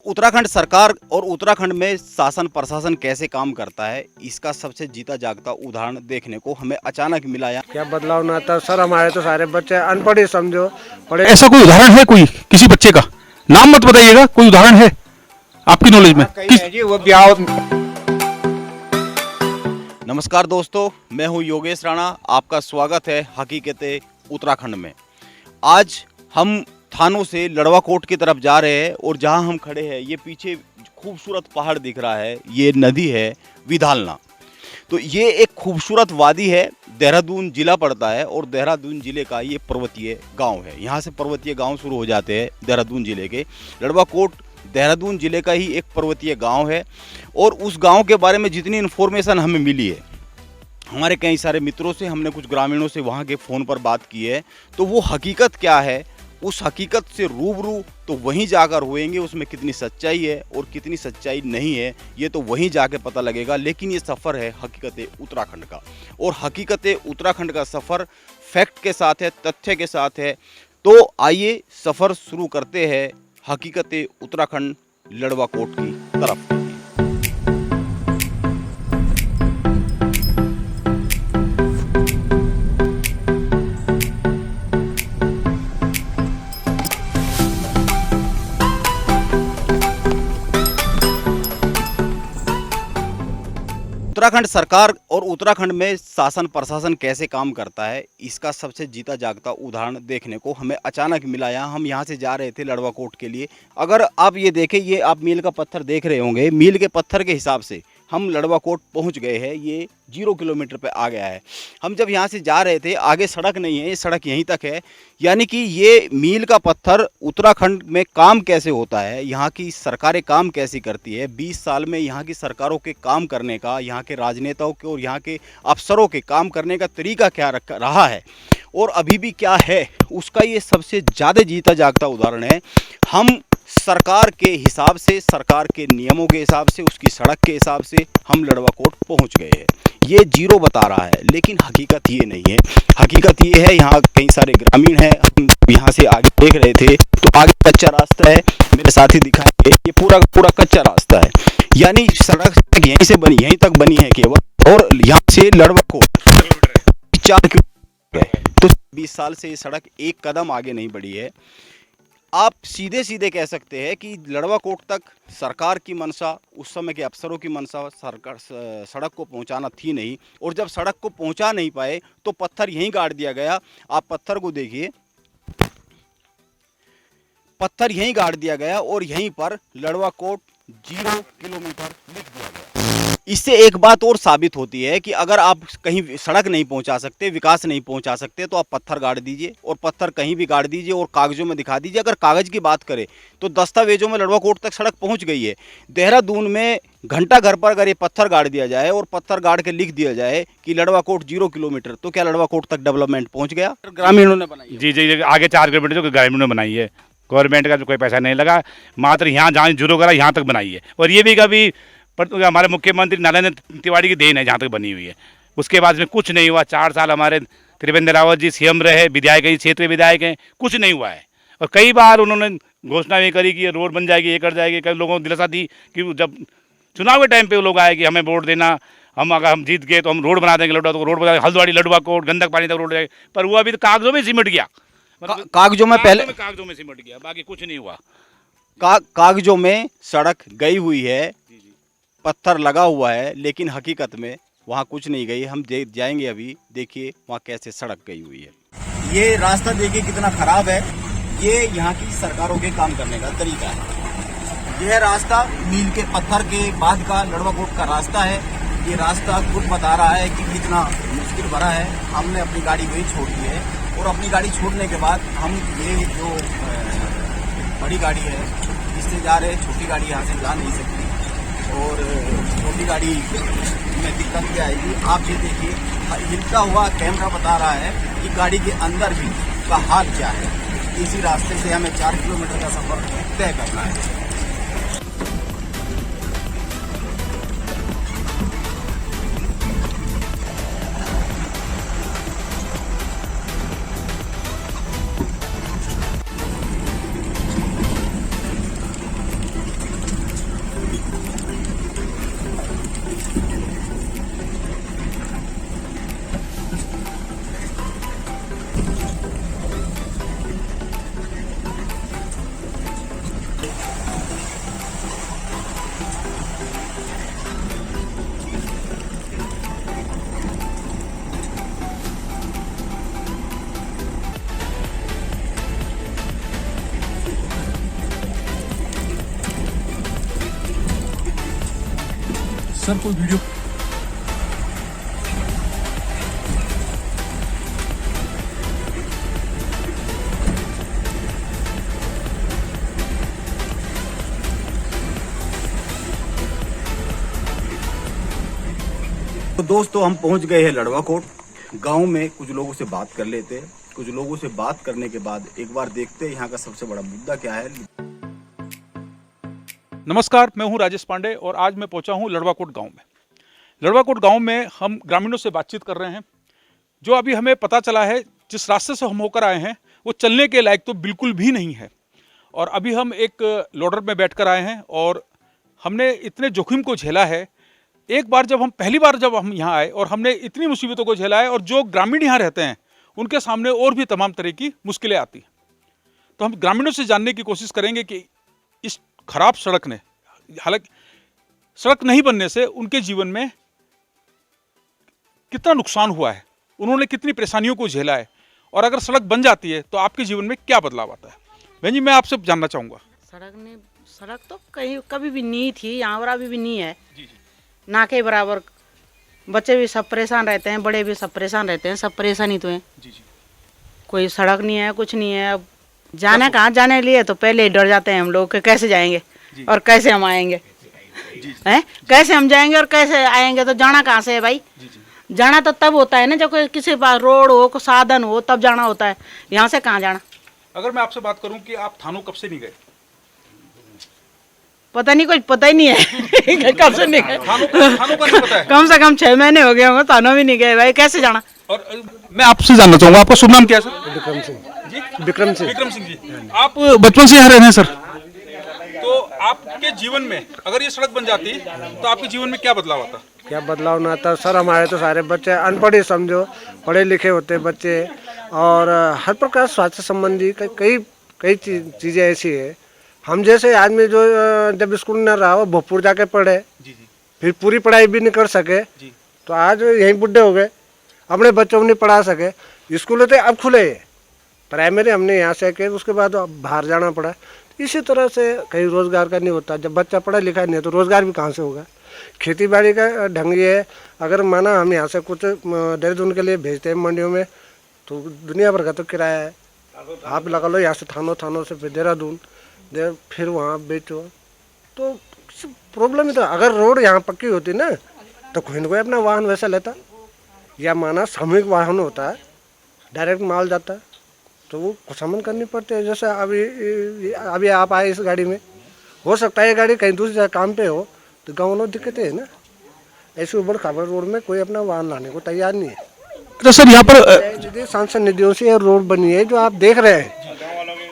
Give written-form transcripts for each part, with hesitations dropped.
उत्तराखंड सरकार और उत्तराखंड में शासन प्रशासन कैसे काम करता है, इसका सबसे जीता जागता उदाहरण देखने को हमें अचानक मिला। क्या बदलाव ना था सर? हमारे तो सारे बच्चे अनपढ़ ही समझो, पढ़े। ऐसा कोई उदाहरण है कोई किसी बच्चे का? नाम मत बताइएगा, कोई उदाहरण है आपकी नॉलेज में? किस जी वो ब्याह। नमस्कार दोस्तों, मैं हूं योगेश राणा। आपका स्वागत है हकीकतें उत्तराखंड में। आज हम थानों से लड़वाकोट की तरफ जा रहे हैं और जहां हम खड़े हैं ये पीछे खूबसूरत पहाड़ दिख रहा है, ये नदी है विधालना। तो ये एक खूबसूरत वादी है, देहरादून जिला पड़ता है और देहरादून जिले का ये पर्वतीय गांव है। यहाँ से पर्वतीय गांव शुरू हो जाते हैं देहरादून जिले के। लड़वाकोट देहरादून जिले का ही एक पर्वतीय गांव है और उस गांव के बारे में जितनी इन्फॉर्मेशन हमें मिली है, हमारे कई सारे मित्रों से, हमने कुछ ग्रामीणों से वहाँ के फ़ोन पर बात की है, तो वो हकीकत क्या है, उस हकीकत से रूबरू तो वहीं जाकर होएंगे। उसमें कितनी सच्चाई है और कितनी सच्चाई नहीं है, ये तो वहीं जाके पता लगेगा। लेकिन ये सफ़र है हकीकतें उत्तराखंड का, और हकीकतें उत्तराखंड का सफ़र फैक्ट के साथ है, तथ्य के साथ है। तो आइए सफ़र शुरू करते हैं हकीकतें उत्तराखंड लड़वाकोट की तरफ। उत्तराखंड सरकार और उत्तराखंड में शासन प्रशासन कैसे काम करता है, इसका सबसे जीता जागता उदाहरण देखने को हमें अचानक मिला। हम यहाँ से जा रहे थे लड़वाकोट के लिए। अगर आप ये देखें, ये आप मील का पत्थर देख रहे होंगे, मील के पत्थर के हिसाब से हम लड़वाकोट पहुँच गए हैं। ये 0 किलोमीटर पे आ गया है। हम जब यहाँ से जा रहे थे, आगे सड़क नहीं है, ये सड़क यहीं तक है। यानी कि ये मील का पत्थर उत्तराखंड में काम कैसे होता है, यहाँ की सरकारें काम कैसी करती है, 20 साल में यहाँ की सरकारों के काम करने का, यहाँ के राजनेताओं के और यहाँ के अफसरों के काम करने का तरीका क्या रहा है और अभी भी क्या है, उसका ये सबसे ज़्यादा जीता जागता उदाहरण है। हम सरकार के हिसाब से, सरकार के नियमों के हिसाब से, उसकी सड़क के हिसाब से हम लड़वाकोट पहुंच गए हैं। ये 0 बता रहा है, लेकिन हकीकत ये नहीं है। हकीकत ये है, यहाँ कई सारे ग्रामीण हैं। हम यहाँ से आगे देख रहे थे तो आगे कच्चा रास्ता है, मेरे साथी दिखाएंगे। ये पूरा पूरा कच्चा रास्ता है, यानी सड़क यहीं से बनी, यहीं तक बनी है केवल, और यहाँ से लड़वाकोट 4 किलोमीटर है। तो 20 साल से ये सड़क एक कदम आगे नहीं बढ़ी है। आप सीधे सीधे कह सकते हैं कि लड़वाकोट तक सरकार की मंशा, उस समय के अफसरों की मंशा सरकार सड़क को पहुंचाना थी नहीं, और जब सड़क को पहुंचा नहीं पाए तो पत्थर यहीं गाड़ दिया गया। आप पत्थर को देखिए, पत्थर यहीं गाड़ दिया गया और यहीं पर लड़वाकोट 0 किलोमीटर लिख दिया गया। इससे एक बात और साबित होती है कि अगर आप कहीं सड़क नहीं पहुंचा सकते, विकास नहीं पहुंचा सकते, तो आप पत्थर गाड़ दीजिए, और पत्थर कहीं भी गाड़ दीजिए और कागजों में दिखा दीजिए। अगर कागज की बात करें तो दस्तावेजों में लड़वाकोट तक सड़क पहुंच गई है। देहरादून में घंटा घर पर अगर ये पत्थर गाड़ दिया जाए और पत्थर गाड़ के लिख दिया जाए कि लड़वाकोट 0 किलोमीटर, तो क्या लड़वाकोट तक डेवलपमेंट पहुँच गया? ग्रामीणों ने बनाई। जी जी, आगे 4 किलोमीटर जो ग्रामीणों ने बनाई है, गवर्नमेंट का तो कोई पैसा नहीं लगा, मात्र यहाँ जहाँ 0 करा यहाँ तक बनाई है। और ये भी कभी पर हमारे मुख्यमंत्री नरेंद्र तिवारी की देन है जहाँ तक बनी हुई है। उसके बाद में कुछ नहीं हुआ। 4 साल हमारे त्रिवेंद्र रावत जी सीएम रहे, विधायक हैं, क्षेत्रीय विधायक हैं, कुछ नहीं हुआ है। और कई बार उन्होंने घोषणा भी करी कि ये रोड बन जाएगी, ये कर जाएगी। कई लोगों को दिलासा दी कि जब चुनाव के टाइम पे लोग आए कि हमें वोट देना, हम अगर हम जीत गए तो हम रोड बना देंगे, लड़वा तो रोड बना देंगे, हल्द्वानी लड़वाकोट गंदक पानी तक रोड जाएगी। पर हुआ अभी तो कागजों में सिमट गया, कागजों में पहले कागजों में सिमट गया, बाकी कुछ नहीं हुआ। कागजों में सड़क गई हुई है, पत्थर लगा हुआ है, लेकिन हकीकत में वहाँ कुछ नहीं गई। हम जाएंगे अभी, देखिए वहाँ कैसे सड़क गई हुई है। ये रास्ता देखिए कितना खराब है। ये यहाँ की सरकारों के काम करने का तरीका है। यह रास्ता मील के पत्थर के बाद का लड़वाकोट का रास्ता है। ये रास्ता खुद बता रहा है कि कितना मुश्किल भरा है। हमने अपनी गाड़ी वही छोड़ दी है, और अपनी गाड़ी छोड़ने के बाद हम ये जो बड़ी गाड़ी है इससे जा रहे हैं। छोटी गाड़ी यहाँ से जा नहीं सकती, और छोटी गाड़ी में दिक्कत क्या आएगी, आप ये देखिए। हिलता हुआ कैमरा बता रहा है कि गाड़ी के अंदर भी का हाल क्या है। इसी रास्ते से हमें 4 किलोमीटर का सफर तय करना है। सर कोई वीडियो तो दोस्तों हम पहुंच गए हैं लड़वा कोट गांव में। कुछ लोगों से बात कर लेते हैं। कुछ लोगों से बात करने के बाद एक बार देखते हैं यहाँ का सबसे बड़ा मुद्दा क्या है। नमस्कार, मैं हूं राजेश पांडे और आज मैं पहुंचा हूं लड़वाकोट गांव में। लड़वाकोट गांव में हम ग्रामीणों से बातचीत कर रहे हैं। जो अभी हमें पता चला है, जिस रास्ते से हम होकर आए हैं वो चलने के लायक तो बिल्कुल भी नहीं है। और अभी हम एक लोडर में बैठकर आए हैं और हमने इतने जोखिम को झेला है। एक बार पहली बार जब हम यहाँ आए और हमने इतनी मुसीबतों को झेला है, और जो ग्रामीण यहाँ रहते हैं उनके सामने और भी तमाम तरह की मुश्किलें आती हैं। तो हम ग्रामीणों से जानने की कोशिश करेंगे कि इस खराब सड़क ने, हालांकि सड़क नहीं बनने से उनके जीवन में कितना नुकसान हुआ है, उन्होंने कितनी परेशानियों को झेला है, और अगर सड़क बन जाती है तो आपके जीवन में क्या बदलाव आता है। बहन जी, मैं आपसे जानना चाहूँगा। सड़क तो कहीं कभी भी नहीं थी, यहाँ और अभी भी नहीं है। ना के बराबर बच्चे भी सब परेशान रहते हैं, बड़े भी सब परेशान रहते हैं, सब परेशानी तो है। कोई सड़क नहीं है, कुछ नहीं है। अब जाना कहाँ, जाने लिए तो पहले ही डर जाते हैं हम लोग कि कैसे जाएंगे और कैसे हम आएंगे, हैं कैसे हम जाएंगे और कैसे आएंगे। तो जाना कहाँ से है भाई? जाना तो तब होता है ना जब कोई किसी पास रोड हो, कोई साधन हो, तब जाना होता है। यहाँ से कहाँ जाना। अगर मैं आपसे बात करूं कि आप थानों कब से नहीं गए? पता नहीं, कुछ पता ही नहीं है कब से नहीं गए। थानों का नहीं पता है? कम से कम 6 महीने हो गए होंगे, थानों भी नहीं गए भाई, कैसे जाना। और मैं आपसे जानना चाहूंगा, आपका शुभ नाम क्या है सर? विक्रम सिंह। विक्रम सिंह। विक्रम सिंह जी, आप बचपन से यहाँ रह रहे हैं सर, तो आपके जीवन में अगर ये सड़क बन जाती तो आपके जीवन में क्या बदलाव आता? क्या बदलाव ना आता सर? हमारे तो सारे बच्चे अनपढ़ ही समझो, पढ़े लिखे होते बच्चे, और हर प्रकार स्वास्थ्य संबंधी कई चीज़ें ऐसी है। हम जैसे आदमी जो जब स्कूल न रहा हो, भोजपुर जाके पढ़े, फिर पूरी पढ़ाई भी नहीं कर सके, तो आज यहीं बुढ़े हो गए, अपने बच्चों को नहीं पढ़ा सके। स्कूल तो अब खुले, प्राइमरी हमने यहाँ से किया, उसके बाद बाहर जाना पड़ा। इसी तरह से कहीं रोज़गार का नहीं होता। जब बच्चा पढ़ा लिखा नहीं है तो रोज़गार भी कहाँ से होगा। खेती बाड़ी का ढंग ये है, अगर माना हम यहाँ से कुछ देहरादून के लिए भेजते हैं मंडियों में, तो दुनिया भर का तो किराया है। आप लगा लो यहाँ से थानों से फिर देहरादून, फिर वहाँ बेचो, तो प्रॉब्लम ही था। अगर रोड यहाँ पक्की होती ना तो कोई ना कोई अपना वाहन वैसा लेता, या माना सामूहिक वाहन होता है, डायरेक्ट माल जाता है, तो वो खुशामन करनी पड़ती है। जैसे अभी आप आए इस गाड़ी में, हो सकता है ये गाड़ी कहीं दूसरी जगह काम पे हो, तो गाँव में दिक्कतें है ना। ऐसे उबड़ खाबड़ रोड में कोई अपना वाहन लाने को तैयार नहीं है। तो सर यहाँ पर सांसद निधियों से ये रोड बनी है जो आप देख रहे हैं।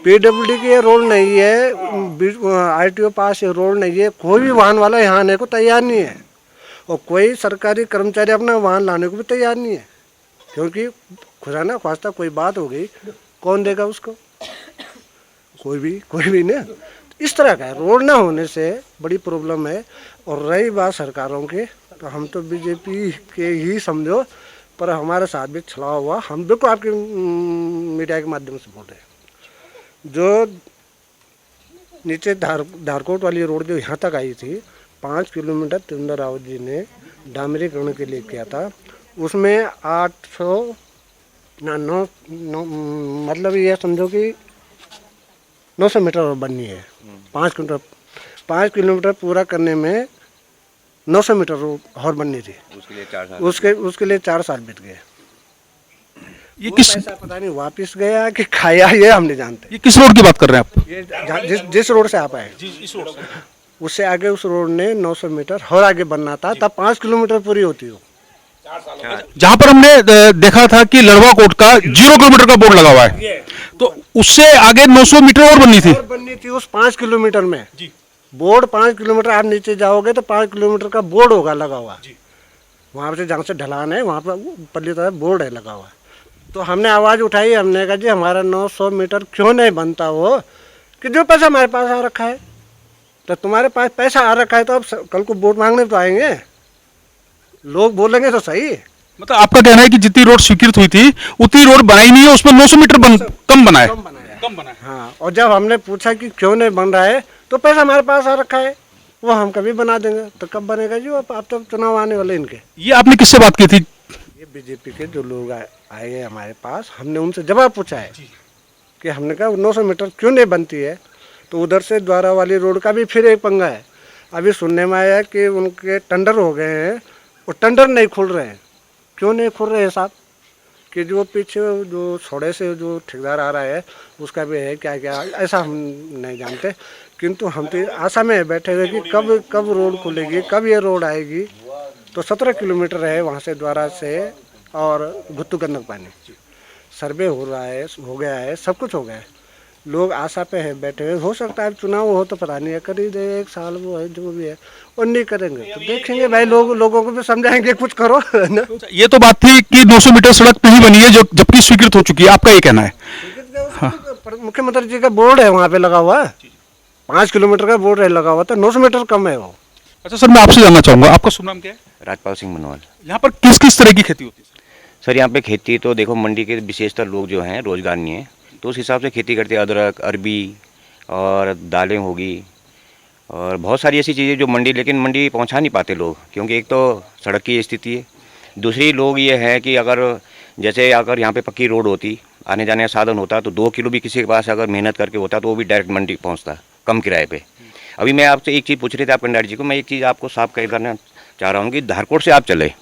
PWD की ये रोड नहीं है, RTO पास ये रोड नहीं है, कोई भी वाहन वाला यहाँ आने को तैयार नहीं है, और कोई सरकारी कर्मचारी अपना वाहन लाने को भी तैयार नहीं है, क्योंकि खुदा ना ख्वास्ता कोई बात हो गई, कौन देगा उसको? कोई भी नहीं। इस तरह का रोड ना होने से बड़ी प्रॉब्लम है। और रही बात सरकारों की, तो हम तो BJP के ही समझो, पर हमारे साथ भी छला हुआ। हम बिल्कुल आपके मीडिया के माध्यम से बोल रहे हैं, जो नीचे धारकोट वाली रोड जो यहाँ तक आई थी, 5 किलोमीटर तिरुंदर राव जी ने डामरीकरण के लिए किया था। उसमें 9 मतलब ये समझो कि 900 मीटर और बननी है। 5 किलोमीटर पूरा करने में 900 मीटर रोड और बननी थी। उसके लिए 4 साल बीत गए। ये किस पैसा पता नहीं वापिस गया कि खाया, ये हम नहीं जानते। ये किस रोड की बात कर रहे हैं आप? ये जिस रोड से आप आए, इस रोड से उससे आगे उस रोड ने 900 मीटर और आगे बनना था, तब 5 किलोमीटर पूरी होती हो। जहाँ पर हमने देखा था कि लड़वा कोट का 0 किलोमीटर का बोर्ड लगा हुआ है, तो उससे आगे 900 मीटर और बननी थी उस 5 किलोमीटर में। बोर्ड 5 किलोमीटर आप नीचे जाओगे तो 5 किलोमीटर का बोर्ड होगा लगा हुआ। वहाँ से जहाँ से ढलान है वहाँ पर पल्ली तरह बोर्ड है लगा हुआ। तो हमने आवाज़ उठाई, हमने कहा जी हमारा 900 मीटर क्यों नहीं बनता हो, कि जो पैसा हमारे पास आ रखा है। तो तुम्हारे पास पैसा आ रखा है तो अब कल को वोट मांगने तो आएंगे, लोग बोलेंगे तो सही। मतलब आपका कहना है कि जितनी रोड स्वीकृत हुई थी उतनी रोड बनाई नहीं है, उसमें 900 मीटर कम बनाए। हाँ, और जब हमने पूछा कि क्यों नहीं बन रहा है तो पैसा हमारे पास आ रखा है, वो हम कभी बना देंगे। तो कब बनेगा जी? अब तो चुनाव आने वाले इनके। ये आपने किससे बात की थी? ये बीजेपी के जो लोग आए हैं हमारे पास, हमने उनसे जवाब पूछा है कि हमने कहा 900 मीटर क्यों नहीं बनती है। तो उधर से द्वारा वाली रोड का भी फिर एक पंगा है। अभी सुनने में आया कि उनके टेंडर हो गए हैं, वो टेंडर नहीं खुल रहे हैं। क्यों नहीं खुल रहे हैं साहब? कि जो पीछे जो छोड़े से जो ठेकेदार आ रहा है उसका भी है क्या क्या, ऐसा हम नहीं जानते। किंतु हम तो आशा में बैठे हुए कि कब रोड खुलेगी, कब ये रोड आएगी। तो 17 किलोमीटर है वहाँ से द्वारा से और गुत्तू गंदक पानी। सर्वे हो रहा है, हो गया है, सब कुछ हो गया है। लोग आशा पे है बैठे हुए। हो सकता है चुनाव हो तो पता नहीं है, कर ही दे 1 साल वो है जो भी है, और नहीं करेंगे तो देखेंगे भाई। लोगों को भी समझाएंगे कुछ करो ना। ये तो बात थी कि 200 मीटर सड़क नहीं बनी है, जो जबकि स्वीकृत हो चुकी है, आपका ये कहना है? मुख्यमंत्री जी का बोर्ड है वहाँ पे लगा हुआ, 5 किलोमीटर का बोर्ड है लगा हुआ, तो 900 मीटर कम है वो। अच्छा सर, मैं आपसे जानना चाहूंगा, आपका शुभ नाम क्या है? राजपाल सिंह मनवाल। यहाँ पर किस किस तरह की खेती होती है सर यहाँ पे खेती तो देखो मंडी के विशेषतर लोग जो हैं रोजगार नहीं है, तो उस हिसाब से खेती करते हैं। अदरक, अरबी और दालें होगी और बहुत सारी ऐसी चीज़ें जो मंडी, लेकिन मंडी पहुंचा नहीं पाते लोग, क्योंकि एक तो सड़क की स्थिति है, दूसरी लोग ये है कि अगर यहाँ पे पक्की रोड होती, आने जाने का साधन होता, तो 2 किलो भी किसी के पास अगर मेहनत करके होता तो वो भी डायरेक्ट मंडी पहुँचता कम किराए पर। अभी मैं आपसे एक चीज़ पूछ रहे थे आप कंडारी जी को, मैं एक चीज़ आपको साफ कह करना चाह रहा हूँ कि धारकोट से आप चले,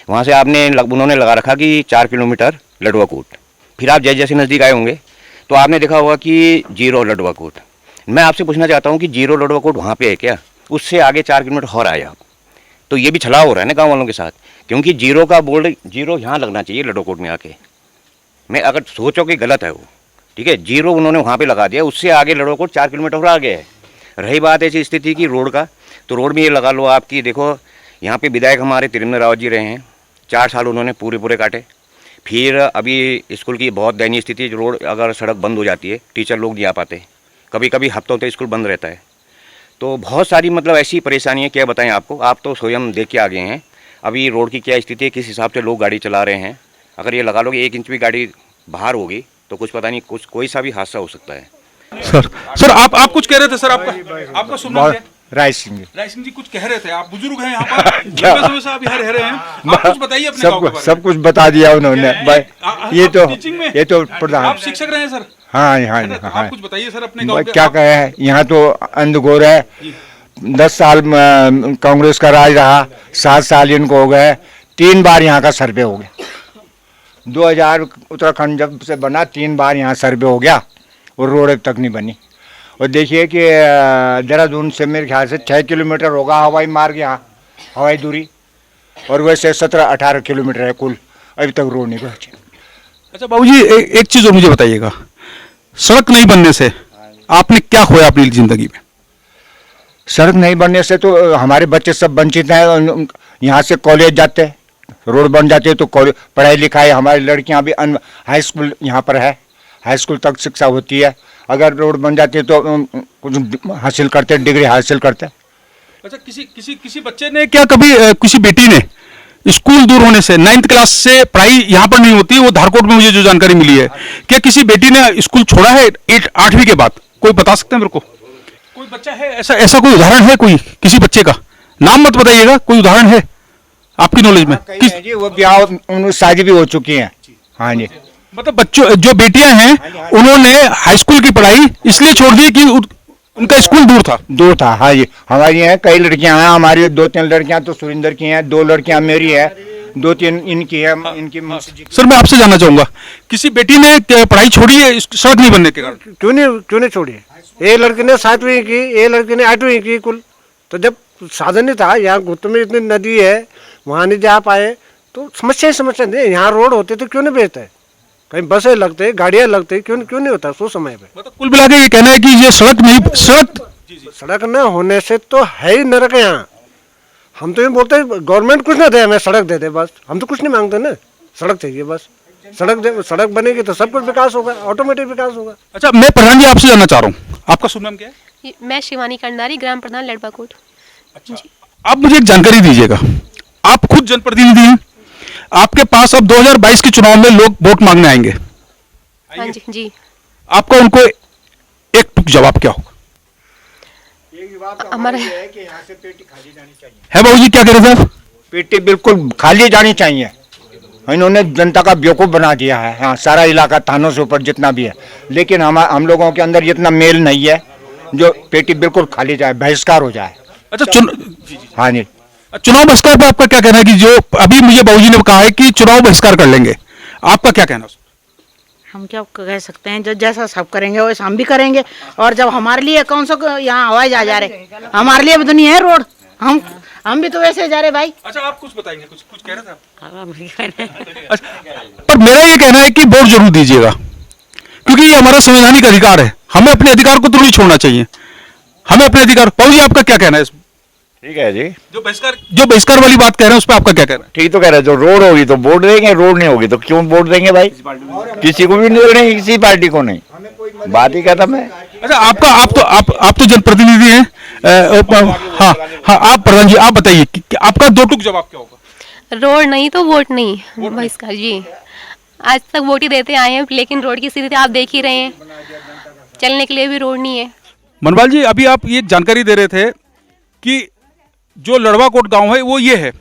वहाँ से उन्होंने लगा रखा कि 4 किलोमीटर लडवाकोट, फिर आप जैसे नज़दीक आए होंगे तो आपने देखा होगा कि 0 लडवाकोट। मैं आपसे पूछना चाहता हूँ कि 0 लडवाकोट वहाँ पे है क्या? उससे आगे 4 किलोमीटर और आए आप, तो ये भी छलाव हो रहा है ना गाँव वालों के साथ, क्योंकि 0 का बोर्ड 0 यहाँ लगना चाहिए लडवाकोट में आके। मैं अगर सोचो कि गलत है वो, ठीक है, 0 उन्होंने वहाँ पर लगा दिया, उससे आगे लडवाकोट 4 किलोमीटर और आगे है। रही बात ऐसी स्थिति की रोड का, तो रोड में ये लगा लो आपकी, देखो यहाँ पे विधायक हमारे त्रिवेंद्र रावत जी रहे हैं, 4 साल उन्होंने पूरे काटे। फिर अभी स्कूल की बहुत दयनीय स्थिति, रोड अगर सड़क बंद हो जाती है, टीचर लोग नहीं आ पाते, कभी कभी हफ्तों तक स्कूल बंद रहता है। तो बहुत सारी मतलब ऐसी परेशानी है, क्या बताएं आपको, आप तो स्वयं देख के आ गए हैं अभी रोड की क्या स्थिति है, किस हिसाब से लोग गाड़ी चला रहे हैं। अगर ये लगा लो कि 1 इंच भी गाड़ी बाहर होगी तो कुछ पता नहीं, कोई सा भी हादसा हो सकता है। सर आप कुछ कह रहे थे सर, आपका शुभ नाम क्या है? राय सिंह जी। राय सिंह जी कुछ कह रहे थे, आप बुजुर्ग हैं यहाँ पर, लंबे समय से आप यहाँ रह रहे हैं, आप कुछ बताइए अपने गाँव के बारे में। सब कुछ बता दिया उन्होंने भाई। ये तो प्रधान, आप शिक्षक रहे हैं सर? हाँ, आप कुछ बताइए सर अपने गाँव के। क्या कहे हैं, यहाँ तो अंधघोर है। 10 साल कांग्रेस का राज रहा, 7 साल इनको हो गए, 3 बार यहाँ का सर्वे हो गया। 2000 उत्तराखंड जब से बना 3 बार यहाँ सर्वे हो गया और रोड अब तक नहीं बनी। और देखिए कि देहरादून से मेरे ख्याल से 6 किलोमीटर होगा हवाई मार्ग, यहाँ हवाई दूरी, और वैसे 17-18 किलोमीटर है कुल, अभी तक रोड नहीं पहुँची। अच्छा बाबूजी, एक चीज़ और मुझे बताइएगा, सड़क नहीं बनने से आपने क्या खोया अपनी जिंदगी में? सड़क नहीं बनने से तो हमारे बच्चे सब वंचित हैं। यहाँ से कॉलेज जाते हैं, रोड बन जाती है तो पढ़ाई लिखाई, हमारी लड़कियाँ भी हाई स्कूल यहाँ पर है, हाई स्कूल तक शिक्षा होती है। अगर रोड बन जाती है तो कुछ हासिल करते, डिग्री हासिल करते। अच्छा, किसी बच्चे ने क्या कभी किसी बेटी ने स्कूल दूर होने से 9th क्लास से पढ़ाई यहाँ पर नहीं होती, वो धारकोट में मुझे जो जानकारी मिली है, क्या किसी बेटी ने स्कूल छोड़ा है 8वीं के बाद? कोई बता सकते हैं मेरे को? कोई बच्चा है ऐसा कोई उदाहरण है कोई, किसी बच्चे का नाम मत बताइएगा, कोई उदाहरण है आपकी नॉलेज में? जी वो ब्याह शादी भी हो चुकी है। हाँ जी, मतलब बच्चों जो बेटियां हैं उन्होंने हाई स्कूल की पढ़ाई इसलिए छोड़ दी कि उनका स्कूल दूर था। हाँ जी, हमारी हैं कई लड़कियां हैं, हमारी 2-3 लड़कियां तो सुरेंद्र की हैं, 2 लड़कियां मेरी है, 2-3 इनकी है। इनकी सर मैं आपसे जानना चाहूंगा, किसी बेटी ने पढ़ाई छोड़ी है सड़क नहीं बनने के कारण? क्यों नहीं छोड़ी? एक लड़की ने 7वीं की, एक लड़की ने 8वीं की कुल। तो जब साधन नहीं था, यहाँ गुत्त में इतनी नदी है, वहाँ नहीं जा पाए तो समस्या नहीं। यहाँ रोड होते तो क्यों नहीं बेचते, कहीं बसें लगते, गाड़ियाँ लगते, क्यों नहीं होता सो समय पे? मतलब कुल मिला के ये कहना है कि ये सड़क न होने से तो है ही नरक यहाँ। हम तो ये बोलते हैं गवर्नमेंट कुछ ना दे, हमें सड़क दे दे बस, हम तो कुछ नहीं मांगते ना, सड़क चाहिए बस। सड़क बनेगी तो सब कुछ विकास होगा, ऑटोमेटिक विकास होगा। अच्छा, मैं प्रधान जी आपसे जानना चाह रहा हूँ, आपका शुभ नाम क्या है? मैं शिवानी कंडारी, ग्राम प्रधान लड़वाकोट। अच्छा, आप मुझे एक जानकारी दीजिएगा, आप खुद जनप्रतिनिधि हैं, आपके पास अब 2022 के चुनाव में लोग वोट मांगने आएंगे। हाँ जी। आपका उनको एक टुक जवाब क्या होगा? हमारे है बाबूजी, क्या कह रहे थे आप? पेटी बिल्कुल खाली जानी चाहिए। इन्होंने जनता का बेवकूफ़ बना दिया है। हाँ, सारा इलाका थानों से ऊपर जितना भी है, लेकिन हम लोगों के अंदर इतना मेल नहीं है जो पेटी बिल्कुल खाली जाए, बहिष्कार हो जाए। अच्छा, हाँ जी। चुनाव बहिष्कार पर आपका क्या कहना है कि जो अभी मुझे बाबूजी ने कहा है कि चुनाव बहिष्कार कर लेंगे, आपका क्या कहना है? हम क्या कह सकते हैं, जो जैसा सब करेंगे वैसा हम भी करेंगे। और जब हमारे लिए कौन सा यहाँ हवाई जहाज जा रहे, हमारे लिए भी तो नहीं है रोड, हम भी तो वैसे जा रहे भाई। अच्छा, आप कुछ बताएंगे, कुछ कह रहे थे आप? अच्छा, पर मेरा ये कहना है कि वोट जरूर दीजिएगा, क्योंकि ये हमारा संवैधानिक अधिकार है। हमें अपने अधिकार को तो नहीं छोड़ना चाहिए, हमें अपने अधिकार। बाबूजी, आपका क्या कहना है इसमें? ठीक है जी, जो बहिष्कार वाली बात कह रहे हैं उस पर आपका क्या कहना है? ठीक तो कह रहे हैं। जो रोड होगी तो वोट देंगे, रोड नहीं होगी तो क्यों वोट देंगे भाई? किसी को भी नहीं देंगे, किसी पार्टी को नहीं, बात ही खत्म है। अच्छा, आप तो जनप्रतिनिधि हैं। हाँ हाँ, आप प्रधान जी, आप बताइए कि आपका दो टूक जवाब क्या होगा? रोड नहीं तो वोट नहीं, बहिष्कार जी। आज तक वोट ही देते आए हैं, लेकिन रोड की स्थिति आप देख ही रहे हैं, चलने के लिए भी रोड नहीं है। मनवाल जी, अभी आप ये जानकारी दे रहे थे कि जो लड़वाकोट गांव है वो ये है,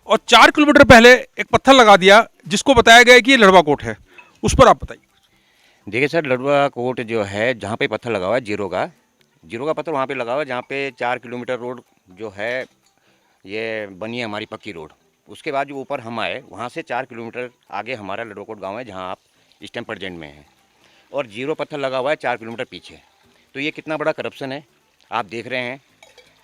और 4 किलोमीटर पहले एक पत्थर लगा दिया जिसको बताया गया है कि ये लड़वाकोट है, उस पर आप बताइए। देखिए सर, लड़वाकोट जो है जहाँ पे पत्थर लगा हुआ है, जीरो का पत्थर वहाँ पे लगा हुआ है, जहाँ पे 4 किलोमीटर रोड जो है ये बनी है हमारी पक्की रोड। उसके बाद जो ऊपर हम आए, वहाँ से 4 किलोमीटर आगे हमारा लड़वाकोट गाँव है, जहाँ आप इस टाइम प्रेजेंट में हैं, और जीरो पत्थर लगा हुआ है 4 किलोमीटर पीछे। तो ये कितना बड़ा करप्शन है आप देख रहे हैं।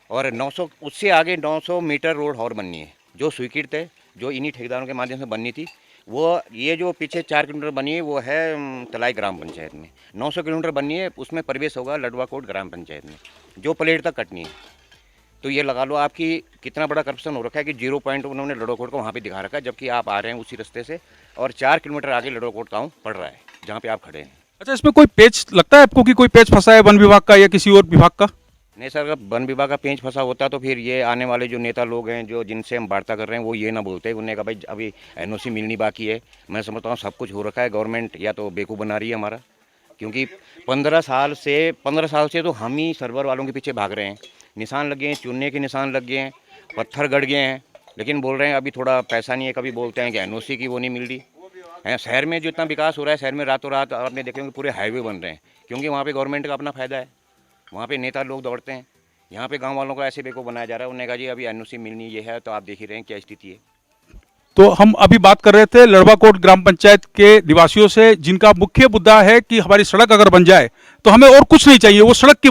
और 900 उससे आगे 900 मीटर रोड और बननी है, जो स्वीकृत है, जो इन्हीं ठेकेदारों के माध्यम से बननी थी। वो ये जो पीछे 4 किलोमीटर बनी है वो है तलाई ग्राम पंचायत में। 900 किलोमीटर बननी है, उसमें प्रवेश होगा लड़वाकोट ग्राम पंचायत में, जो प्लेट तक कटनी है। तो ये लगा लो आपकी कितना बड़ा करप्शन हो रखा है कि 0 पॉइंट उन्होंने लड़वाकोट को वहाँ पे दिखा रखा है, जबकि आप आ रहे हैं उसी रास्ते से, और 4 किलोमीटर आगे लड़वाकोट गाँव पड़ रहा है जहाँ पे आप खड़े हैं। अच्छा, इसमें कोई पेच लगता है आपको कि कोई पेच फंसा है वन विभाग का या किसी और विभाग का? नहीं सर, अगर वन विभाग का पेंच फंसा होता तो फिर ये आने वाले जो नेता लोग हैं जो जिनसे हम वार्ता कर रहे हैं वो ये ना बोलते। उन्होंने कहा भाई अभी एनओसी मिलनी बाकी है। मैं समझता हूँ सब कुछ हो रखा है, गवर्नमेंट या तो बेवकूफ़ बना रही है हमारा, क्योंकि 15 साल से तो हम ही सर्वर वालों के पीछे भाग रहे हैं। निशान लग गए हैं, चुनने के निशान लग गए हैं, पत्थर गड़ गए हैं, लेकिन बोल रहे हैं अभी थोड़ा पैसा नहीं है। कभी बोलते हैं कि एनओसी की वो नहीं मिल रही है। शहर में जो इतना विकास हो रहा है, शहर में रातों रात आपने देखे होंगे पूरे हाईवे बन रहे हैं, क्योंकि वहाँ पे गवर्नमेंट का अपना फ़ायदा है, वहाँ पे नेता लोग दौड़ते हैं। यहाँ पे गांव वालों को ऐसे बेवकूफ़ बनाया जा रहा है। उन्होंने कहा जी अभी एनओसी मिलनी ये है, तो आप देख ही रहे हैं क्या स्थिति है। तो हम अभी बात कर रहे थे लड़वाकोट ग्राम पंचायत के निवासियों से, जिनका मुख्य मुद्दा है कि हमारी सड़क अगर बन जाए तो हमें और कुछ नहीं चाहिए, वो सड़क की